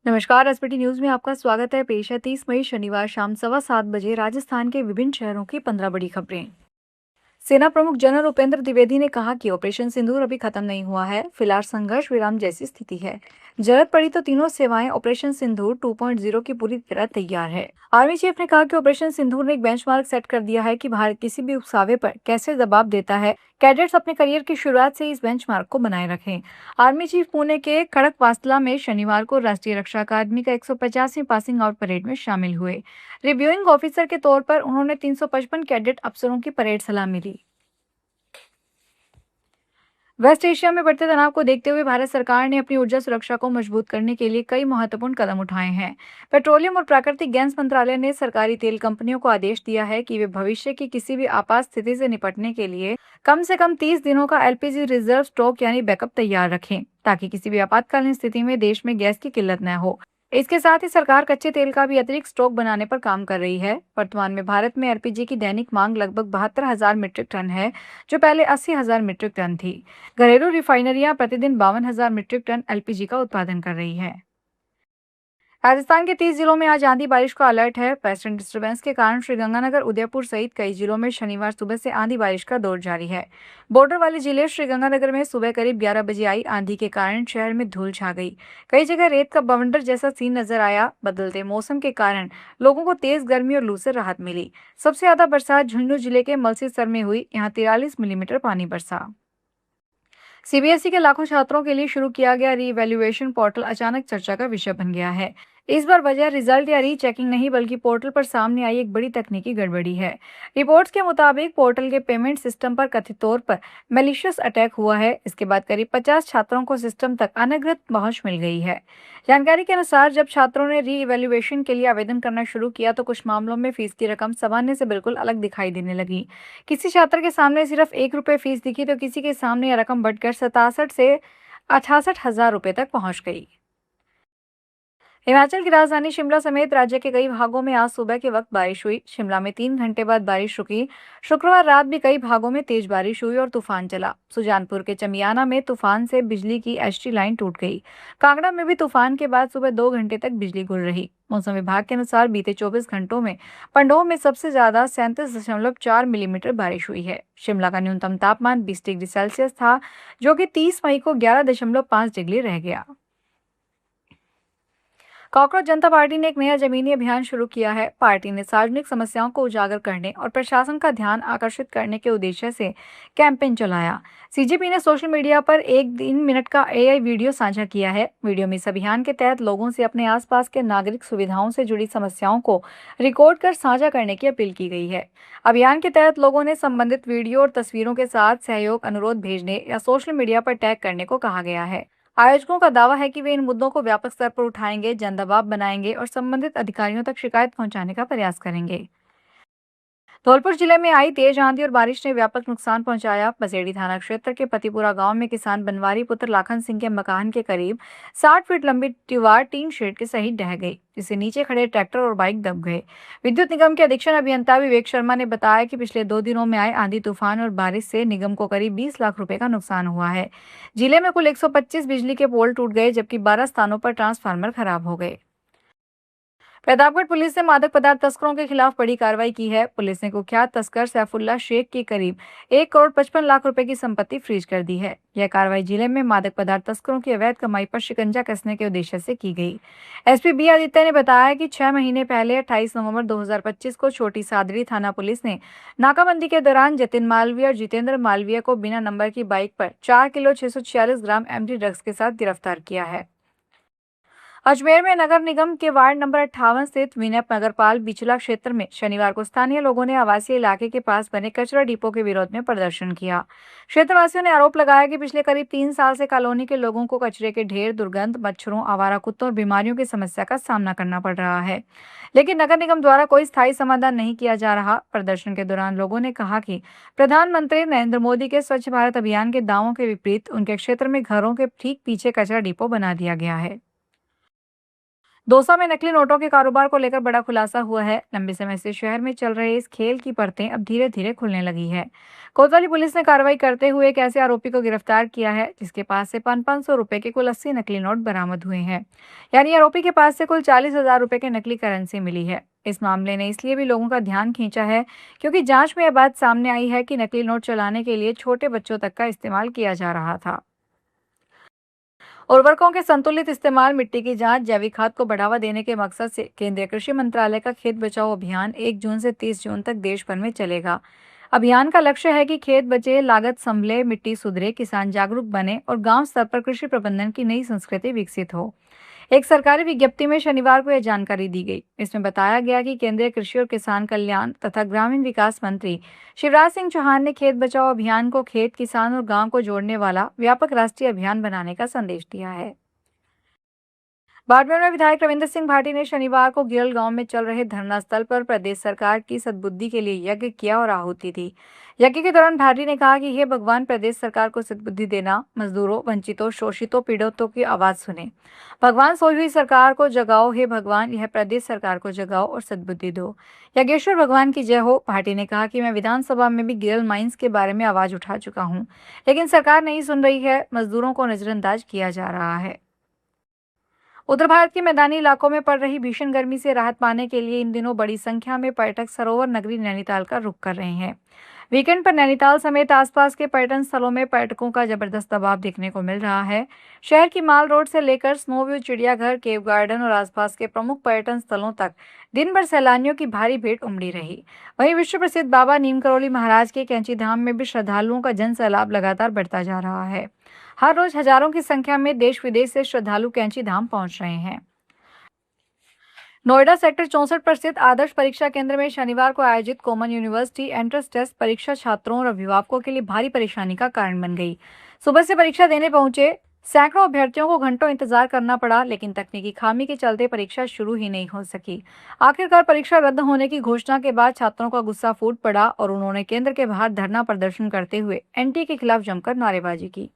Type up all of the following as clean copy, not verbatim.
नमस्कार। SPT news में आपका स्वागत है। पेश है 30 मई शनिवार शाम 7:15 राजस्थान के विभिन्न शहरों की 15 बड़ी खबरें। सेना प्रमुख जनरल उपेंद्र द्विवेदी ने कहा कि ऑपरेशन सिंदूर अभी खत्म नहीं हुआ है। फिलहाल संघर्ष विराम जैसी स्थिति है। जरूरत पड़ी तो तीनों सेवाएं ऑपरेशन सिंदूर 2.0 की पूरी तरह तैयार है। आर्मी चीफ ने कहा कि ऑपरेशन सिंदूर ने एक बेंचमार्क सेट कर दिया है कि भारत किसी भी उकसावे पर कैसे जवाब देता है। कैडेट्स अपने करियर की शुरुआत से इस बेंचमार्क को बनाए रखें। आर्मी चीफ पुणे के खड़कवासला में शनिवार को राष्ट्रीय रक्षा अकादमी का 150वीं पासिंग आउट परेड में शामिल हुए। रिव्यूइंग ऑफिसर के तौर पर उन्होंने 355 कैडेट अफसरों की परेड सलामी ली। वेस्ट एशिया में बढ़ते तनाव को देखते हुए भारत सरकार ने अपनी ऊर्जा सुरक्षा को मजबूत करने के लिए कई महत्वपूर्ण कदम उठाए हैं। पेट्रोलियम और प्राकृतिक गैस मंत्रालय ने सरकारी तेल कंपनियों को आदेश दिया है कि वे भविष्य की किसी भी आपात स्थिति से निपटने के लिए कम से कम 30 दिनों का एलपीजी रिजर्व स्टॉक यानी बैकअप तैयार रखें, ताकि किसी भी आपातकालीन स्थिति में देश में गैस की किल्लत न हो। इसके साथ ही सरकार कच्चे तेल का भी अतिरिक्त स्टॉक बनाने पर काम कर रही है। वर्तमान में भारत में एलपीजी की दैनिक मांग लगभग 72,000 मीट्रिक टन है, जो पहले 80,000 मीट्रिक टन थी। घरेलू रिफाइनरियां प्रतिदिन 52,000 मीट्रिक टन एलपीजी का उत्पादन कर रही है। राजस्थान के 30 जिलों में आज आंधी बारिश का अलर्ट है। वेस्टर्न डिस्टर्बेंस के कारण श्रीगंगानगर, उदयपुर सहित कई जिलों में शनिवार सुबह से आंधी बारिश का दौर जारी है। बॉर्डर वाले जिले श्रीगंगानगर में सुबह करीब 11 बजे आई आंधी के कारण शहर में धूल छा गई। कई जगह रेत का बवंडर जैसा सीन नजर आया। बदलते मौसम के कारण लोगों को तेज गर्मी और लू से राहत मिली। सबसे ज्यादा बरसात झुंझुनू जिले के मलसीसर में हुई। यहाँ 43 मिलीमीटर पानी बरसा। सीबीएसई के लाखों छात्रों के लिए शुरू किया गया री इवैल्यूएशन पोर्टल अचानक चर्चा का विषय बन गया है। इस बार वजह रिजल्ट या री चेकिंग नहीं, बल्कि पोर्टल पर सामने आई एक बड़ी तकनीकी गड़बड़ी है। रिपोर्ट्स के मुताबिक पोर्टल के पेमेंट सिस्टम पर कथित तौर पर मैलिशियस अटैक हुआ है। इसके बाद करीब 50 छात्रों को सिस्टम तक अनधिकृत पहुंच मिल गई है। जानकारी के अनुसार जब छात्रों ने री इवैल्यूएशन के लिए आवेदन करना शुरू किया तो कुछ मामलों में फीस की रकम सामान्य से बिल्कुल अलग दिखाई देने लगी। किसी छात्र के सामने सिर्फ 1 रुपये फीस दिखी तो किसी के सामने यह रकम बढ़कर 67 से 68,000 रुपये तक पहुंच गई। हिमाचल की राजधानी शिमला समेत राज्य के कई भागों में आज सुबह के वक्त बारिश हुई। शिमला में 3 घंटे बाद बारिश रुकी। शुक्रवार रात भी कई भागों में तेज बारिश हुई और तूफान चला। सुजानपुर के चमियाना में तूफान से बिजली की एचटी लाइन टूट गई। कांगड़ा में भी तूफान के बाद सुबह 2 घंटे तक बिजली गुल रही। मौसम विभाग के अनुसार बीते 24 घंटों में पंडोह में सबसे ज्यादा 37.4 मिलीमीटर बारिश हुई है। शिमला का न्यूनतम तापमान 20 डिग्री सेल्सियस था, जो कि 30 मई को 11.5 डिग्री रह गया। कॉकरोच जनता पार्टी ने एक नया जमीनी अभियान शुरू किया है। पार्टी ने सार्वजनिक समस्याओं को उजागर करने और प्रशासन का ध्यान आकर्षित करने के उद्देश्य से कैंपेन चलाया। सीजेपी ने सोशल मीडिया पर एक 3 मिनट का एआई वीडियो साझा किया है। वीडियो में इस अभियान के तहत लोगों से अपने आसपास के नागरिक सुविधाओं से जुड़ी समस्याओं को रिकॉर्ड कर साझा करने की अपील की गई है। अभियान के तहत लोगों ने संबंधित वीडियो और तस्वीरों के साथ सहयोग अनुरोध भेजने या सोशल मीडिया पर टैग करने को कहा गया है। आयोजकों का दावा है कि वे इन मुद्दों को व्यापक स्तर पर उठाएंगे, जन दबाव बनाएंगे और संबंधित अधिकारियों तक शिकायत पहुंचाने का प्रयास करेंगे। धौलपुर जिले में आई तेज आंधी और बारिश ने व्यापक नुकसान पहुंचाया। बसेड़ी थाना क्षेत्र के पतिपुरा गांव में किसान बनवारी पुत्र लाखन सिंह के मकान के करीब 60 फीट लंबी दीवार टीन शेड के सहित ढह गई, जिससे नीचे खड़े ट्रैक्टर और बाइक दब गए। विद्युत निगम के अधीक्षण अभियंता विवेक शर्मा ने बताया कि पिछले 2 दिनों में आए आंधी तूफान और बारिश से निगम को करीब 20 लाख रुपए का नुकसान हुआ है। जिले में कुल 125 बिजली के पोल टूट गए, जबकि 12 स्थानों पर ट्रांसफार्मर खराब हो गए। प्रतापगढ़ पुलिस ने मादक पदार्थ तस्करों के खिलाफ बड़ी कार्रवाई की है। पुलिस ने कुख्यात तस्कर सैफुल्ला शेख की करीब 1 करोड़ 55 लाख रुपए की संपत्ति फ्रीज कर दी है। यह कार्रवाई जिले में मादक पदार्थ तस्करों की अवैध कमाई पर शिकंजा कसने के उद्देश्य से की गई। एसपी बी आदित्य ने बताया कि 6 महीने पहले 28 नवंबर 2025 को छोटी सादड़ी थाना पुलिस ने नाकाबंदी के दौरान जतिन मालवीय और जितेंद्र मालवीय को बिना नंबर की बाइक पर 4 किलो 646 ग्राम एमडी ड्रग्स के साथ गिरफ्तार किया है। अजमेर में नगर निगम के वार्ड नंबर 58 स्थित विनय नगरपाल बिचला क्षेत्र में शनिवार को स्थानीय लोगों ने आवासीय इलाके के पास बने कचरा डिपो के विरोध में प्रदर्शन किया। क्षेत्रवासियों ने आरोप लगाया कि पिछले करीब 3 साल से कॉलोनी के लोगों को कचरे के ढेर, दुर्गंध, मच्छरों, आवारा कुत्तों और बीमारियों की समस्या का सामना करना पड़ रहा है, लेकिन नगर निगम द्वारा कोई स्थायी समाधान नहीं किया जा रहा। प्रदर्शन के दौरान लोगों ने कहा कि प्रधानमंत्री नरेंद्र मोदी के स्वच्छ भारत अभियान के दावों के विपरीत उनके क्षेत्र में घरों के ठीक पीछे कचरा डिपो बना दिया गया है। दौसा में नकली नोटों के कारोबार को लेकर बड़ा खुलासा हुआ है। लंबे समय से शहर में चल रहे इस खेल की परतें अब धीरे धीरे खुलने लगी है। कोतवाली पुलिस ने कार्रवाई करते हुए एक ऐसे आरोपी को गिरफ्तार किया है जिसके पास से 500 रुपए के कुल 80 नकली नोट बरामद हुए हैं। यानी आरोपी के पास से कुल 40,000 रुपए की नकली करेंसी मिली है। इस मामले ने इसलिए भी लोगों का ध्यान खींचा है क्योंकि जांच में यह बात सामने आई है कि नकली नोट चलाने के लिए छोटे बच्चों तक का इस्तेमाल किया जा रहा था। उर्वरकों के संतुलित इस्तेमाल, मिट्टी की जांच, जैविक खाद को बढ़ावा देने के मकसद से केंद्रीय कृषि मंत्रालय का खेत बचाओ अभियान 1 जून से 30 जून तक देश भर में चलेगा। अभियान का लक्ष्य है कि खेत बचे, लागत संभले, मिट्टी सुधरे, किसान जागरूक बने और गांव स्तर पर कृषि प्रबंधन की नई संस्कृति विकसित हो। एक सरकारी विज्ञप्ति में शनिवार को यह जानकारी दी गई। इसमें बताया गया कि केंद्रीय कृषि और किसान कल्याण तथा ग्रामीण विकास मंत्री शिवराज सिंह चौहान ने खेत बचाओ अभियान को खेत, किसान और गांव को जोड़ने वाला व्यापक राष्ट्रीय अभियान बनाने का संदेश दिया है। बाड़मेर में विधायक रविंद्र सिंह भाटी ने शनिवार को गिरल गांव में चल रहे धरना स्थल पर प्रदेश सरकार की सद्बुद्धि के लिए यज्ञ किया और आहुति दी। यज्ञ के दौरान भाटी ने कहा कि हे भगवान, प्रदेश सरकार को सद्बुद्धि देना, मजदूरों, वंचितों, शोषितों, पीड़ितों की आवाज सुने। भगवान, सोई हुई सरकार को जगाओ, हे भगवान, यह प्रदेश सरकार को जगाओ और सद्बुद्धि दो। यज्ञेश्वर भगवान की जय हो। भाटी ने कहा कि मैं विधानसभा में भी गिरल माइंस के बारे में आवाज उठा चुका हूँ, लेकिन सरकार नहीं सुन रही है। मजदूरों को नजरअंदाज किया जा रहा है। उत्तर भारत के मैदानी इलाकों में पड़ रही भीषण गर्मी से राहत पाने के लिए इन दिनों बड़ी संख्या में पर्यटक सरोवर नगरी नैनीताल का रुख कर रहे हैं। वीकेंड पर नैनीताल समेत आसपास के पर्यटन स्थलों में पर्यटकों का जबरदस्त दबाव देखने को मिल रहा है। शहर की माल रोड से लेकर स्नो व्यू, चिड़ियाघर, केव गार्डन और आसपास के प्रमुख पर्यटन स्थलों तक दिन भर सैलानियों की भारी भीड़ उमड़ी रही। वहीं विश्व प्रसिद्ध बाबा नीम करोली महाराज के कैंची धाम में भी श्रद्धालुओं का जन सैलाब लगातार बढ़ता जा रहा है। हर रोज हजारों की संख्या में देश विदेश से श्रद्धालु कैंची धाम पहुंच रहे हैं। नोएडा सेक्टर 64 पर स्थित आदर्श परीक्षा केंद्र में शनिवार को आयोजित कॉमन यूनिवर्सिटी एंट्रेंस टेस्ट परीक्षा छात्रों और अभिभावकों के लिए भारी परेशानी का कारण बन गई। सुबह से परीक्षा देने पहुंचे सैकड़ों अभ्यर्थियों को घंटों इंतजार करना पड़ा, लेकिन तकनीकी खामी के चलते परीक्षा शुरू ही नहीं हो सकी। आखिरकार परीक्षा रद्द होने की घोषणा के बाद छात्रों का गुस्सा फूट पड़ा और उन्होंने केंद्र के बाहर धरना प्रदर्शन करते हुए एनटीए के खिलाफ जमकर नारेबाजी की।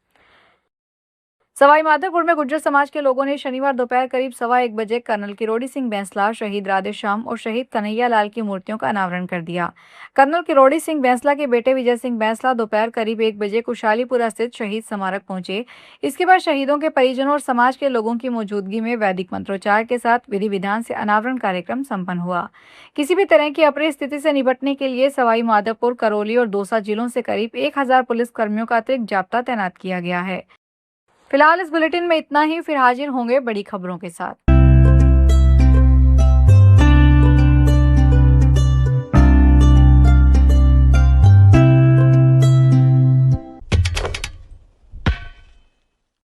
सवाईमाधोपुर में गुर्जर समाज के लोगों ने शनिवार दोपहर करीब 1:15 बजे कर्नल किरोड़ी सिंह बैंसला, शहीद राधेश्याम और शहीद कन्हैया लाल की मूर्तियों का अनावरण कर दिया। कर्नल किरोड़ी सिंह बैंसला के बेटे विजय सिंह बैंसला दोपहर करीब 1 बजे कुशालीपुरा स्थित शहीद स्मारक पहुंचे। इसके बाद शहीदों के परिजनों और समाज के लोगों की मौजूदगी में वैदिक मंत्रोच्चार के साथ विधि विधान से अनावरण कार्यक्रम संपन्न हुआ। किसी भी तरह की अप्रिय स्थिति से निपटने के लिए सवाईमाधोपुर, करौली और दौसा जिलों से करीब 1,000 पुलिस कर्मियों का अतिरिक्त जाब्ता तैनात किया गया है। फिलहाल इस बुलेटिन में इतना ही। फिर हाजिर होंगे बड़ी खबरों के साथ।